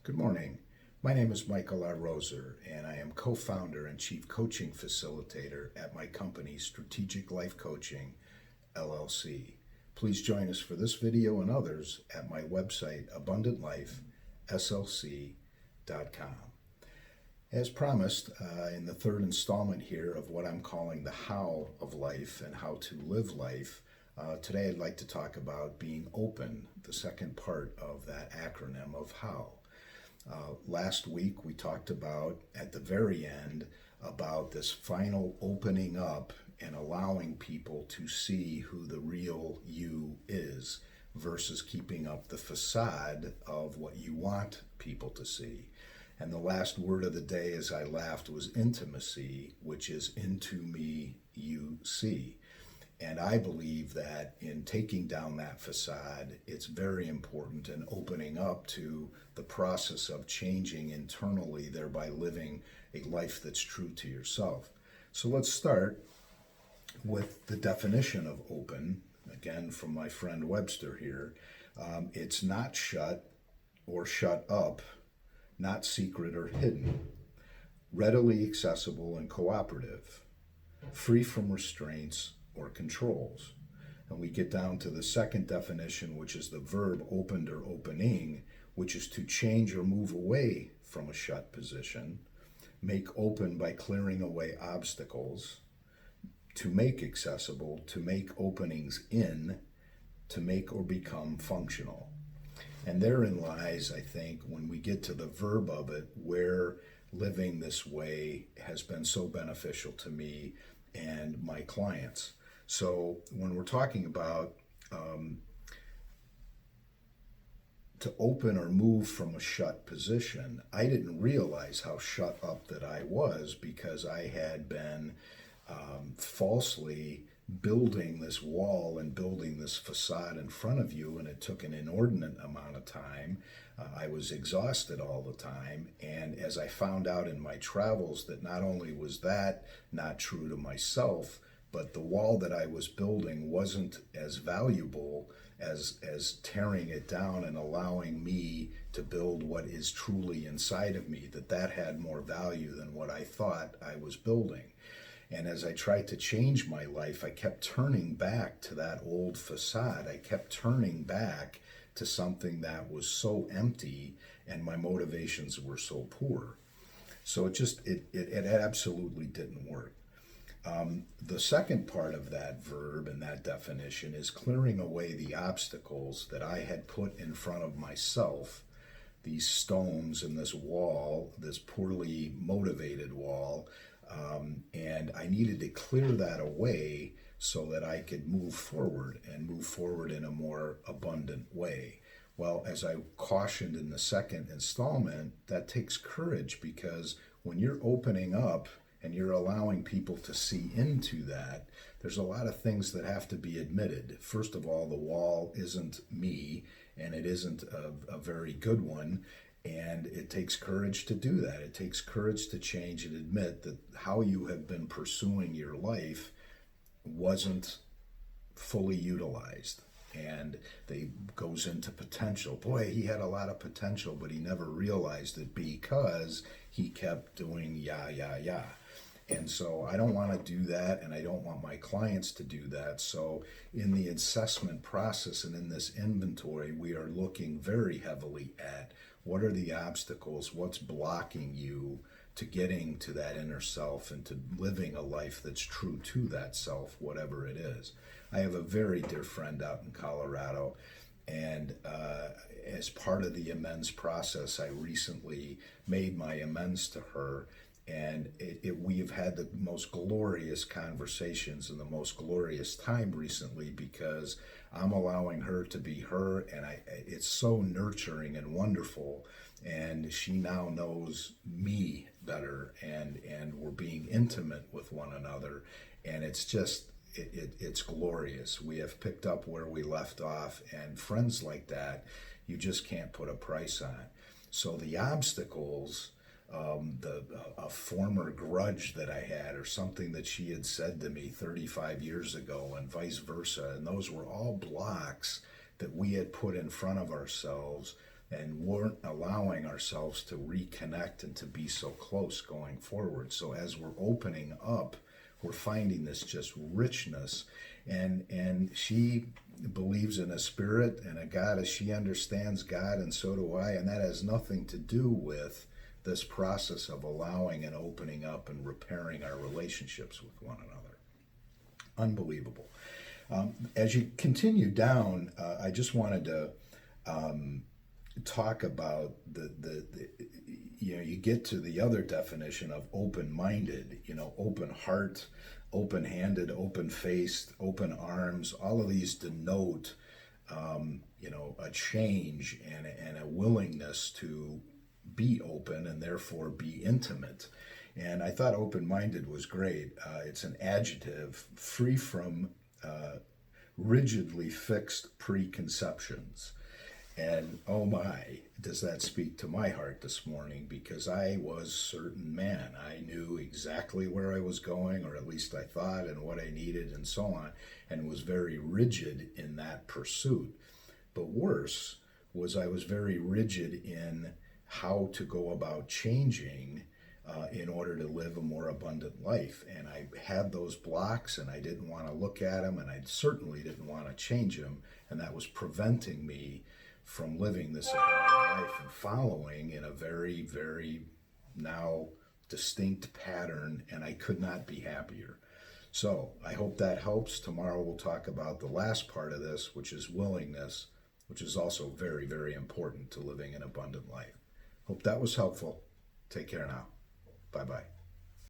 Good morning. My name is Michael R. Roser, and I am co-founder and chief coaching facilitator at my company, Strategic Life Coaching, LLC. Please join us for this video and others at my website, abundantlifeslc.com. As promised, in the third installment here of what I'm calling the how of life and how to live life, today I'd like to talk about being open, the second part of that acronym of how. Last week we talked about, at the very end, about this final opening up and allowing people to see who the real you is versus keeping up the facade of what you want people to see. And the last word of the day, as I laughed, was intimacy, which is into me you see. And I believe that in taking down that facade, it's very important in opening up to the process of changing internally, thereby living a life that's true to yourself. So let's start with the definition of open, again from my friend Webster here. It's not shut or shut up, not secret or hidden, readily accessible and cooperative, free from restraints or controls. And we get down to the second definition, which is the verb opened or opening, which is to change or move away from a shut position, make open by clearing away obstacles, to make accessible, to make openings in, to make or become functional. And therein lies, I think, when we get to the verb of it, where living this way has been so beneficial to me and my clients. So when we're talking about to open or move from a shut position, I didn't realize how shut up that I was because I had been falsely building this wall and building this facade in front of you, and it took an inordinate amount of time. I was exhausted all the time, and as I found out in my travels that not only was that not true to myself, but the wall that I was building wasn't as valuable as tearing it down and allowing me to build what is truly inside of me, that had more value than what I thought I was building. And as I tried to change my life, I kept turning back to that old facade. I kept turning back to something that was so empty and my motivations were so poor. So it absolutely didn't work. The second part of that verb and that definition is clearing away the obstacles that I had put in front of myself, these stones and this wall, this poorly motivated wall, and I needed to clear that away so that I could move forward in a more abundant way. Well, as I cautioned in the second installment, that takes courage, because when you're opening up and you're allowing people to see into that, there's a lot of things that have to be admitted. First of all, the wall isn't me, and it isn't a very good one, and it takes courage to do that. It takes courage to change and admit that how you have been pursuing your life wasn't fully utilized. And it goes into potential. Boy, he had a lot of potential, but he never realized it because he kept doing yeah. And so I don't want to do that, and I don't want my clients to do that. So in the assessment process and in this inventory, we are looking very heavily at what are the obstacles, what's blocking you to getting to that inner self and to living a life that's true to that self, whatever it is. I have a very dear friend out in Colorado, and as part of the amends process, I recently made my amends to her. And we have had the most glorious conversations and the most glorious time recently, because I'm allowing her to be her, and it's so nurturing and wonderful. And she now knows me better, and we're being intimate with one another, and it's just it's glorious. We have picked up where we left off, and friends like that, you just can't put a price on. So the obstacles. A former grudge that I had, or something that she had said to me 35 years ago, and vice versa. And those were all blocks that we had put in front of ourselves and weren't allowing ourselves to reconnect and to be so close going forward. So as we're opening up, we're finding this just richness, and she believes in a spirit and a God as she understands God, and so do I, and that has nothing to do with this process of allowing and opening up and repairing our relationships with one another. Unbelievable. As you continue down, I just wanted to talk about the you get to the other definition of open-minded, open heart, open-handed, open-faced, open arms. All of these denote a change and a willingness to be open and therefore be intimate. And I thought open-minded was great. It's an adjective free from rigidly fixed preconceptions. And oh my, does that speak to my heart this morning, because I was a certain man. I knew exactly where I was going, or at least I thought, and what I needed and so on, and was very rigid in that pursuit. But worse was I was very rigid in how to go about changing in order to live a more abundant life. And I had those blocks, and I didn't want to look at them, and I certainly didn't want to change them, and that was preventing me from living this abundant life and following in a very, very now distinct pattern, and I could not be happier. So I hope that helps. Tomorrow we'll talk about the last part of this, which is willingness, which is also very, very important to living an abundant life. Hope that was helpful. Take care now. Bye-bye.